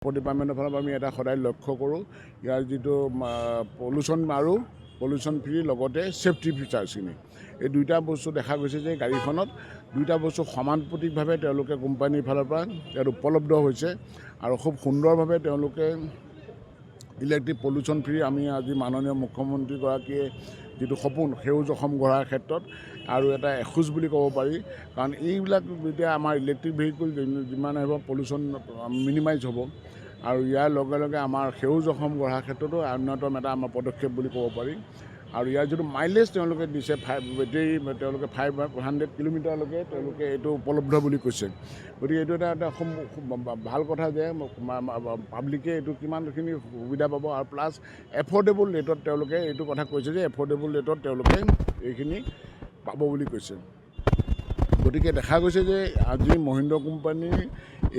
ডিপাৰ্টমেণ্টৰ ফালৰ পৰা আমি এটা সদায় লক্ষ্য কৰোঁ ইয়াৰ যিটো পলিউশ্যন ফ্ৰী লগতে ছেফটি ফিচাৰ্ছখিনি এই দুইটা বস্তু দেখা গৈছে যে গাড়ীখনত দুইটা বস্তু সমানুপাতিকভাৱে তেওঁলোকে কোম্পানীৰ ফালৰ পৰা ইয়াত উপলব্ধ হৈছে আৰু খুব সুন্দৰভাৱে তেওঁলোকে ইলেক্ট্ৰিক পলিউশ্যন ফ্ৰী আমি আজি মাননীয় মুখ্যমন্ত্ৰীগৰাকীয়ে যিটো সপোন সেউজ অসম গঢ়াৰ ক্ষেত্ৰত আৰু এটা এখোজ বুলি ক'ব পাৰি কাৰণ এইবিলাক যেতিয়া আমাৰ ইলেক্ট্ৰিক ভেহিকুল যিমান আহিব পলিউশ্যন মিনিমাইজ হ'ব আৰু ইয়াৰ লগে লগে আমাৰ সেউজ অসম গঢ়াৰ ক্ষেত্ৰতো অন্যতম এটা আমাৰ পদক্ষেপ বুলি ক'ব পাৰি আৰু ইয়াৰ যিটো মাইলেজ তেওঁলোকে দিছে বেটেৰী তেওঁলোকে 500 কিলোমিটাৰলৈকে তেওঁলোকে এইটো উপলব্ধ বুলি কৈছে গতিকে এইটো এটা খুব ভাল কথা যে পাব্লিকে এইটো কিমানখিনি সুবিধা পাব আৰু প্লাছ এফৰ্ডেবল ৰেটত তেওঁলোকে এইটো কথা কৈছে যে এফৰ্ডেবল ৰেটত তেওঁলোকে এইখিনি পাব বুলি কৈছে গতিকে দেখা গৈছে যে আজি মহিন্দ্ৰ কোম্পানীৰ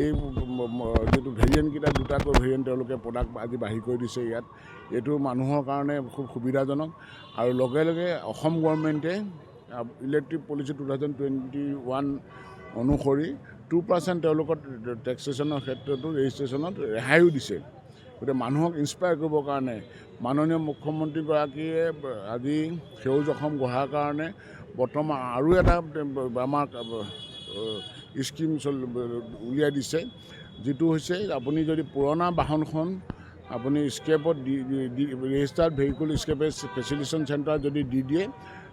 এই যিটো ভেৰিয়েণ্টকেইটা দুটাকৈ ভেৰিয়েণ্ট তেওঁলোকে প্ৰডাক্ট আজি বাঢ়ি কৰি দিছে ইয়াত এইটো মানুহৰ কাৰণে খুব সুবিধাজনক আৰু লগে লগে অসম গভৰ্ণমেণ্টে ইলেক্ট্ৰিক পলিচি 2021 অনুসৰি 2% তেওঁলোকৰ টেক্সেশ্যনৰ ক্ষেত্ৰতো ৰেজিষ্ট্ৰেশ্যনত ৰেহাইও দিছে গতিকে মানুহক ইনস্পায়াৰ কৰিবৰ কাৰণে মাননীয় মুখ্যমন্ত্ৰীগৰাকীয়ে আজি সেউজ অসম গঢ়াৰ কাৰণে বৰ্তমান আৰু এটা আমাক স্কিম উলিয়াই দিছে যিটো হৈছে আপুনি যদি পুৰণা বাহনখন আপুনি স্ক্ৰেপত registered vehicle scrappage facilitation centre যদি দি দিয়ে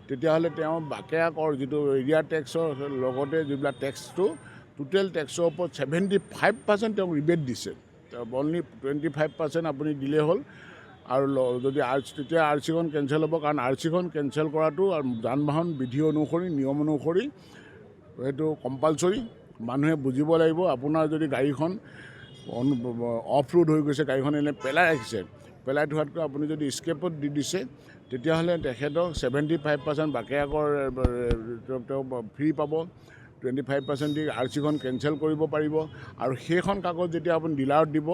তেতিয়াহ'লে তেওঁ বাকেয়া কৰ যিটো এৰিয়া টেক্সৰ লগতে যিবিলাক টেক্সটো টোটেল টেক্সৰ ওপৰত 75% তেওঁক ৰিবেট দিছে অনলি 25% আপুনি দিলেই হ'ল আৰু যদি তেতিয়া আৰ চিখন কেঞ্চেল হ'ব কাৰণ আৰ চিখন কেঞ্চেল কৰাটো আৰু যান বাহন বিধি অনুসৰি নিয়ম অনুসৰি সেইটো কম্পালচৰি মানুহে বুজিব লাগিব আপোনাৰ যদি গাড়ীখন অফ ৰোড হৈ গৈছে গাড়ীখন এনে পেলাই ৰাখিছে পেলাই থোৱাতকৈ আপুনি যদি স্কেপত দি দিছে তেতিয়াহ'লে তেখেতক 75% বাকেয়া কৰ তেওঁ ফ্ৰী পাব 25% দি আৰ চিখন কেঞ্চেল কৰিব পাৰিব আৰু সেইখন কাগজ যেতিয়া আপুনি ডিলাৰত দিব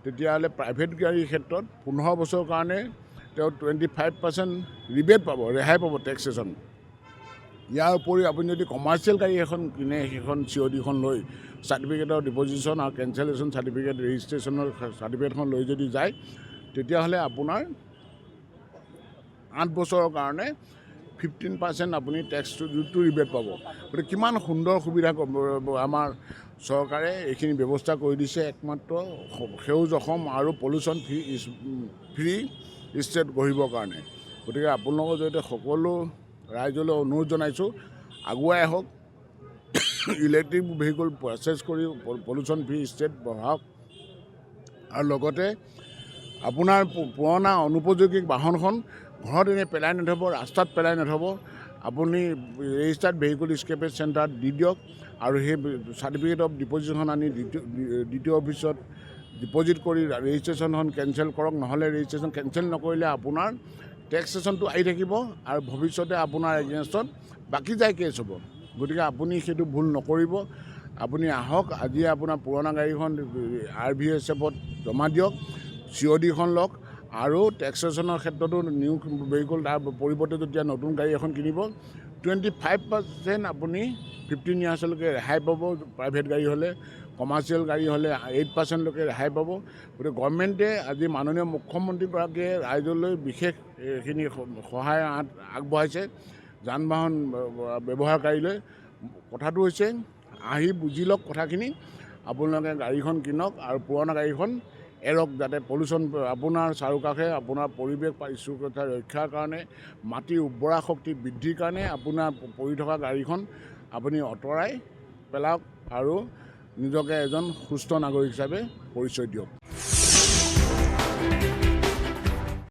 তেতিয়াহ'লে প্ৰাইভেট গাড়ীৰ ক্ষেত্ৰত 15 বছৰৰ কাৰণে তেওঁ 25% ৰিবেট পাব ৰেহাই পাব টেক্সেশ্যন ইয়াৰ উপৰি আপুনি যদি কমাৰ্চিয়েল গাড়ী এখন কিনে সেইখন চিঅ'ডিখন লৈ চাৰ্টিফিকেটৰ ডিপ'জিশ্যন আৰু কেঞ্চেলেশ্যন চাৰ্টিফিকেট ৰেজিষ্ট্ৰেশ্যনৰ চাৰ্টিফিকেটখন লৈ যদি যায় তেতিয়াহ'লে আপোনাৰ 8 বছৰৰ কাৰণে 15% আপুনি টেক্সটো ৰিবেট পাব গতিকে কিমান সুন্দৰ সুবিধা আমাৰ চৰকাৰে এইখিনি ব্যৱস্থা কৰি দিছে একমাত্ৰ সেউজ অসম আৰু পলিউশ্যন ফ্ৰী ষ্টেট গঢ়িবৰ কাৰণে গতিকে আপোনালোকৰ জৰিয়তে সকলো ৰাইজলৈ অনুৰোধ জনাইছোঁ আগুৱাই আহক ইলেক্ট্ৰিক ভেহিকুল পাৰচেজ কৰি পলিউশ্যন ফ্ৰী ষ্টেট বঢ়াওক আৰু লগতে আপোনাৰ পুৰণা অনুপযোগী বাহনখন ঘৰত এনেই পেলাই নথ'ব ৰাস্তাত পেলাই নথ'ব আপুনি ৰেজিষ্টাৰ্ড ভেহিকুল স্ক্ৰেপেজ চেণ্টাৰত দি দিয়ক আৰু সেই চাৰ্টিফিকেট অফ ডিপ'জিশ্যনখন আনি দ্বিতীয় অফিচত ডিপ'জিট কৰি ৰেজিষ্ট্ৰেশ্যনখন কেঞ্চেল কৰক নহ'লে ৰেজিষ্ট্ৰেশ্যন কেঞ্চেল নকৰিলে আপোনাৰ টেক্সেশ্যনটো আহি থাকিব আৰু ভৱিষ্যতে আপোনাৰ এগেইনষ্টত বাকী যায় কেছ হ'ব গতিকে আপুনি সেইটো ভুল নকৰিব আপুনি আহক আজি আপোনাৰ পুৰণা গাড়ীখন RVSFত জমা দিয়ক চিঅ'ডিখন লওক আৰু টেক্সেশ্যনৰ ক্ষেত্ৰতো নিউ ভেহিকুল তাৰ পৰিৱৰ্তে যেতিয়া নতুন গাড়ী এখন কিনিব 25% আপুনি 15 ইয়াৰ্ছলৈকে ৰেহাই পাব প্ৰাইভেট গাড়ী হ'লে কমাৰ্চিয়েল গাড়ী হ'লে 8%লৈকে ৰেহাই পাব গতিকে গভৰ্ণমেণ্টে আজি মাননীয় মুখ্যমন্ত্ৰীগৰাকীয়ে ৰাইজলৈ বিশেষ এইখিনি সহায় আগবঢ়াইছে যান বাহন ব্যৱহাৰকাৰীলৈ কথাটো হৈছে আহি বুজি লওক কথাখিনি আপোনালোকে গাড়ীখন কিনক আৰু পুৰণা গাড়ীখন এৰক যাতে পলিউশ্যন আপোনাৰ চাৰিওকাষে আপোনাৰ পৰিৱেশ পৰিচ্ছন্নতা ৰক্ষাৰ কাৰণে মাটিৰ উৰ্বৰা শক্তি বৃদ্ধিৰ কাৰণে আপোনাৰ পৰি থকা গাড়ীখন আপুনি আঁতৰাই পেলাওক আৰু নিজকে এজন সুস্থ নাগৰিক হিচাপে পৰিচয় দিয়ক।